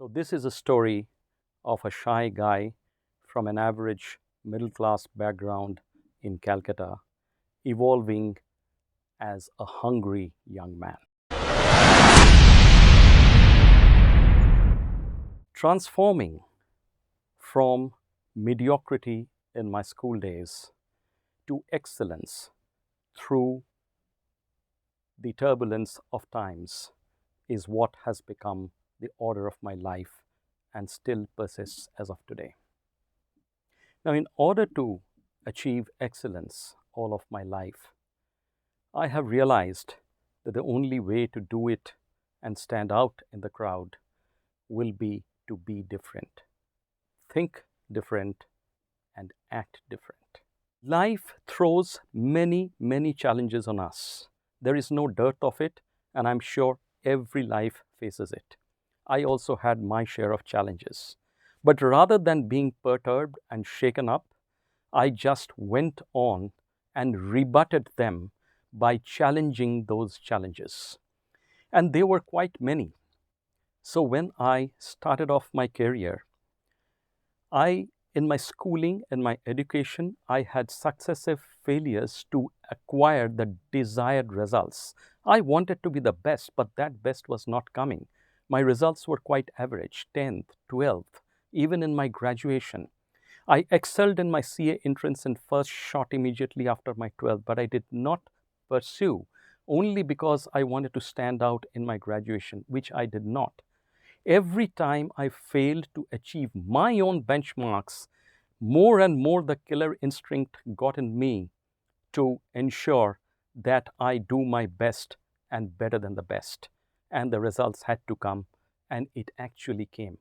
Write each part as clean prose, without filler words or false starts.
So, this is a story of a shy guy from an average middle class background in Calcutta, evolving as a hungry young man. Transforming from mediocrity in my school days to excellence through the turbulence of times is what has become the order of my life and still persists as of today. Now, in order to achieve excellence all of my life, I have realized that the only way to do it and stand out in the crowd will be to be different, think different, and act different. Life throws many, many challenges on us. There is no dearth of it, and I'm sure every life faces it. I also had my share of challenges. But rather than being perturbed and shaken up, I just went on and rebutted them by challenging those challenges. And they were quite many. So when I started off my career, in my schooling and my education, I had successive failures to acquire the desired results. I wanted to be the best, but that best was not coming. My results were quite average, 10th, 12th, even in my graduation. I excelled in my CA entrance and first shot immediately after my 12th, but I did not pursue only because I wanted to stand out in my graduation, which I did not. Every time I failed to achieve my own benchmarks, more and more the killer instinct got in me to ensure that I do my best and better than the best. And the results had to come, and it actually came.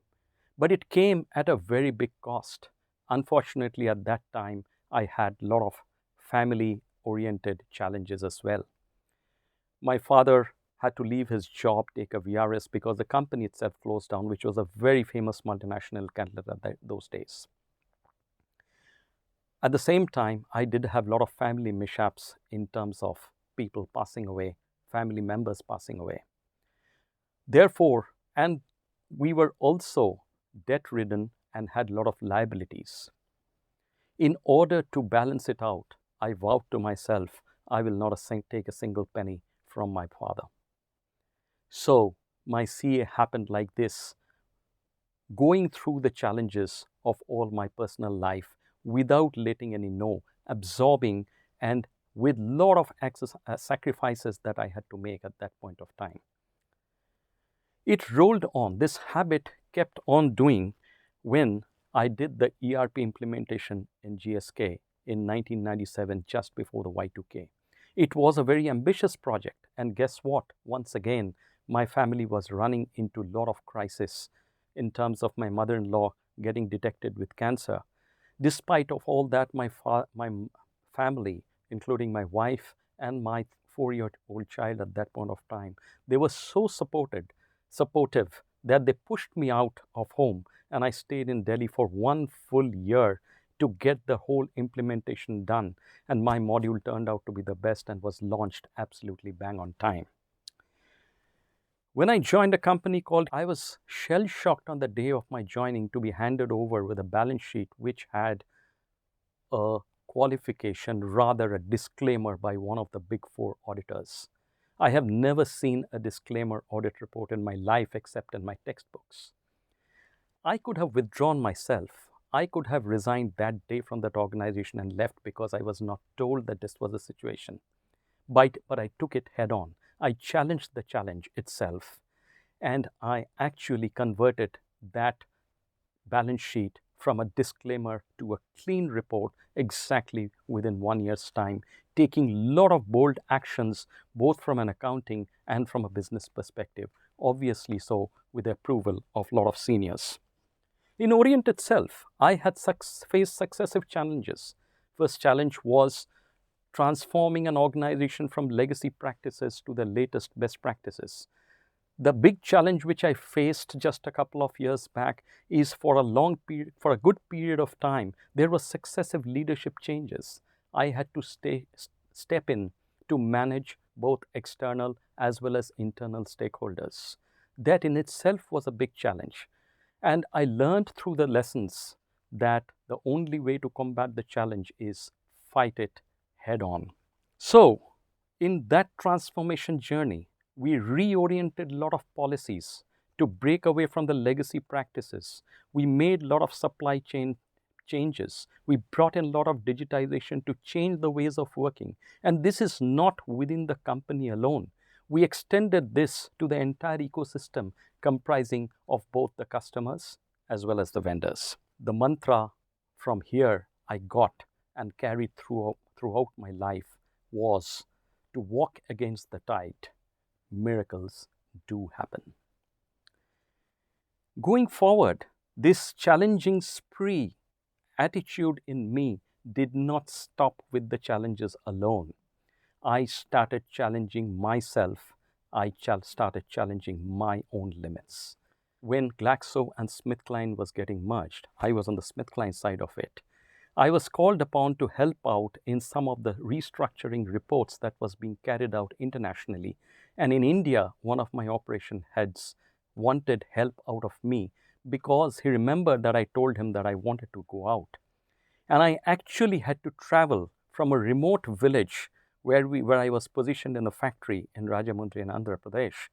But it came at a very big cost. Unfortunately, at that time, I had a lot of family-oriented challenges as well. My father had to leave his job, take a VRS because the company itself closed down, which was a very famous multinational Canada those days. At the same time, I did have a lot of family mishaps in terms of people passing away, family members passing away. Therefore, and we were also debt-ridden and had a lot of liabilities. In order to balance it out, I vowed to myself, I will not take a single penny from my father. So my CA happened like this, going through the challenges of all my personal life without letting any know, absorbing, and with a lot of sacrifices that I had to make at that point of time. It rolled on. This habit kept on doing when I did the ERP implementation in GSK in 1997, just before the Y2K. It was a very ambitious project, and guess what? Once again, my family was running into a lot of crisis in terms of my mother-in-law getting detected with cancer. Despite of all that, my family, including my wife and my 4-year-old child at that point of time, they were so supportive that they pushed me out of home, and I stayed in Delhi for 1 full year to get the whole implementation done, and my module turned out to be the best and was launched absolutely bang on time. When I joined a company called, I was shell-shocked on the day of my joining to be handed over with a balance sheet which had a qualification, rather a disclaimer by one of the big 4 auditors. I have never seen a disclaimer audit report in my life except in my textbooks. I could have withdrawn myself. I could have resigned that day from that organization and left because I was not told that this was the situation. But I took it head on. I challenged the challenge itself, and I actually converted that balance sheet from a disclaimer to a clean report exactly within 1 year's time, taking a lot of bold actions, both from an accounting and from a business perspective, obviously so with the approval of a lot of seniors. In Orient itself, I had faced successive challenges. First challenge was transforming an organization from legacy practices to the latest best practices. The big challenge which I faced just a couple of years back is for a good period of time, there were successive leadership changes. I had to step in to manage both external as well as internal stakeholders. That in itself was a big challenge. And I learned through the lessons that the only way to combat the challenge is fight it head on. So, in that transformation journey, we reoriented a lot of policies to break away from the legacy practices. We made a lot of supply chain changes. We brought in a lot of digitization to change the ways of working. And this is not within the company alone. We extended this to the entire ecosystem comprising of both the customers as well as the vendors. The mantra from here I got and carried throughout my life was to walk against the tide. Miracles do happen. Going forward, this challenging spree attitude in me did not stop with the challenges alone. I started challenging myself. I started challenging my own limits. When GlaxoSmithKline was getting merged, I was on the SmithKline side of it. I was called upon to help out in some of the restructuring reports that was being carried out internationally. And in India, one of my operation heads wanted help out of me because he remembered that I told him that I wanted to go out. And I actually had to travel from a remote village where I was positioned in a factory in Rajahmundry in Andhra Pradesh.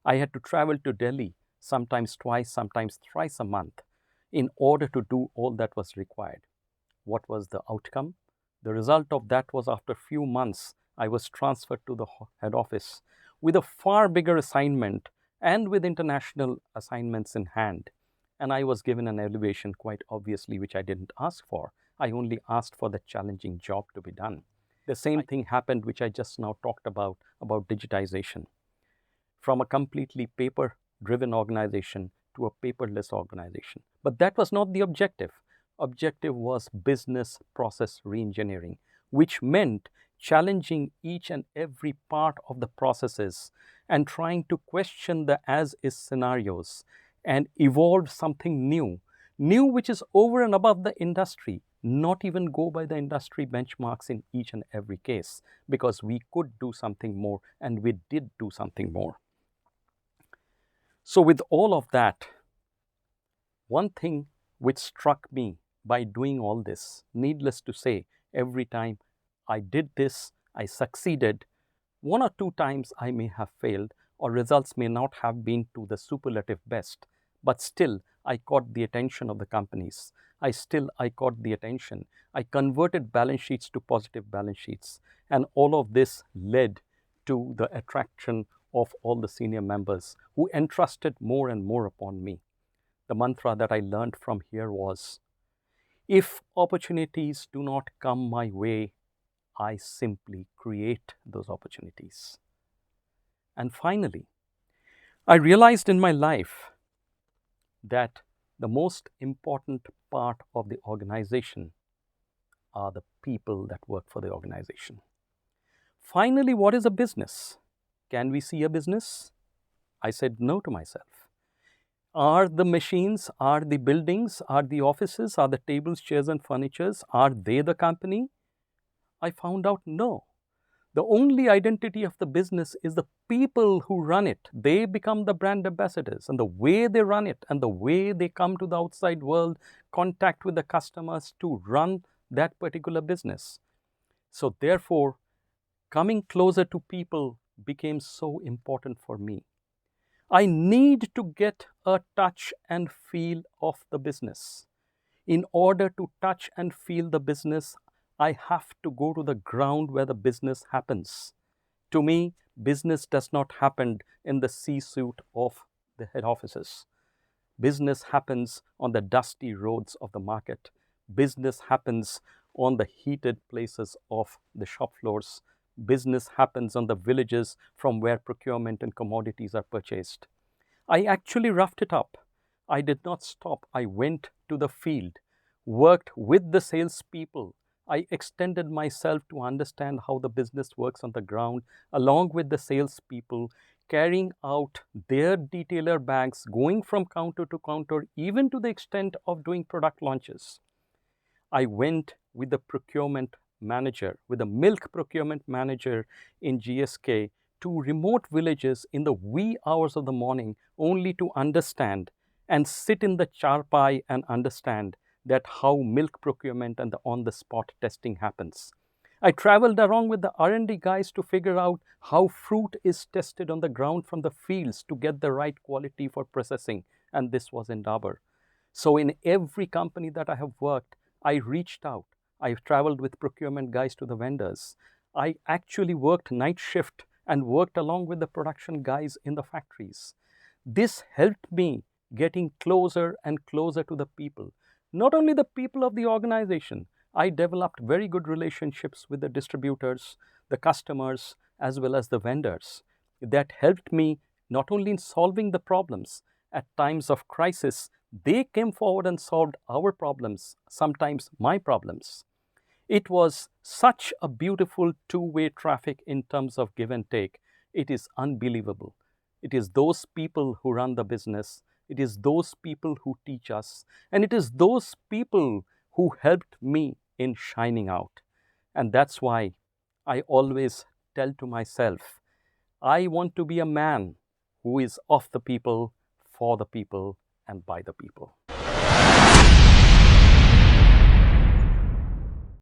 I had to travel to Delhi sometimes twice, sometimes thrice a month in order to do all that was required. What was the outcome? The result of that was after a few months, I was transferred to the head office with a far bigger assignment and with international assignments in hand. And I was given an elevation, quite obviously, which I didn't ask for. I only asked for the challenging job to be done. The same thing happened, which I just now talked about digitization. From a completely paper-driven organization to a paperless organization. But that was not the objective. Objective was business process reengineering, which meant challenging each and every part of the processes and trying to question the as-is scenarios and evolve something new which is over and above the industry, not even go by the industry benchmarks in each and every case, because we could do something more and we did do something more. So with all of that, one thing which struck me by doing all this, needless to say, every time I did this, I succeeded. One or two times I may have failed, or results may not have been to the superlative best, but still I caught the attention of the companies. I caught the attention. I converted balance sheets to positive balance sheets. And all of this led to the attraction of all the senior members who entrusted more and more upon me. The mantra that I learned from here was, if opportunities do not come my way, I simply create those opportunities. And finally, I realized in my life that the most important part of the organization are the people that work for the organization. Finally, what is a business? Can we see a business? I said no to myself. Are the machines, are the buildings, are the offices, are the tables, chairs and furnitures, are they the company? I found out no. The only identity of the business is the people who run it. They become the brand ambassadors, and the way they run it and the way they come to the outside world, contact with the customers to run that particular business. So therefore, coming closer to people became so important for me. I need to get a touch and feel of the business. In order to touch and feel the business, I have to go to the ground where the business happens. To me, business does not happen in the C-suite of the head offices. Business happens on the dusty roads of the market. Business happens on the heated places of the shop floors. Business happens on the villages from where procurement and commodities are purchased. I actually roughed it up. I did not stop. I went to the field, worked with the salespeople. I extended myself to understand how the business works on the ground, along with the salespeople, carrying out their detailer bags, going from counter to counter, even to the extent of doing product launches. I went with the procurement manager, with the milk procurement manager in GSK to remote villages in the wee hours of the morning, only to understand and sit in the charpai and understand that how milk procurement and the on-the-spot testing happens. I traveled along with the R&D guys to figure out how fruit is tested on the ground from the fields to get the right quality for processing, and this was in Dabur. So in every company that I have worked, I reached out. I've traveled with procurement guys to the vendors. I actually worked night shift and worked along with the production guys in the factories. This helped me getting closer and closer to the people. Not only the people of the organization, I developed very good relationships with the distributors, the customers, as well as the vendors. That helped me not only in solving the problems, at times of crisis, they came forward and solved our problems, sometimes my problems. It was such a beautiful two-way traffic in terms of give and take. It is unbelievable. It is those people who run the business. It is those people who teach us. And it is those people who helped me in shining out. And that's why I always tell to myself, I want to be a man who is of the people, for the people, and by the people.